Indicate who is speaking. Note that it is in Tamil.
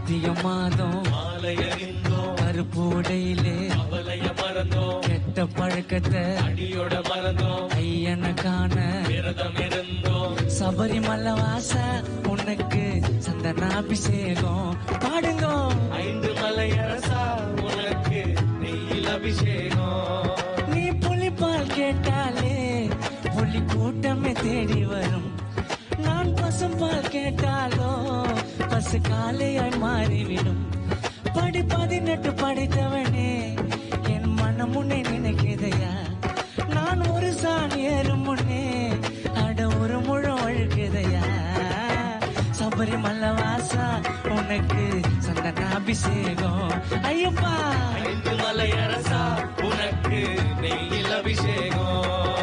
Speaker 1: கார்த்திகை மாதம்
Speaker 2: மாலையறிந்தோம்
Speaker 1: கருப்பு உடையிலே
Speaker 2: அவளைய மறந்தோம்
Speaker 1: கெட்ட பழக்கத்தை
Speaker 2: அடியோட மறந்தோம்
Speaker 1: ஐயனை காண
Speaker 2: விரதம் இருந்தோம்
Speaker 1: சபரிமலை வாச உனக்கு சந்தனாபிஷேகம் பாடுங்க
Speaker 2: 5 மலையரசா உனக்கு நெய்யில் அபிஷேகம்
Speaker 1: நீ புலிப்பால் கேட்டாலே புலி கூட்டமே தேடி வரும் நான் பசும்பால் கேட்டாலோ பசு காலையாய் மாறிவிடும் படி 18 படித்தவனே என் மனம் உன்னை நினைக்குதையா நான் ஒரு சாணி ஏறும் முன்னே அட ஒரு முழம் அழுகுதையா சபரிமலை வாசா உனக்கு சந்தனாபிஷேகம் ஐயப்பா
Speaker 2: 5 மலையரசா உனக்கு நெய்யில் அபிஷேகம்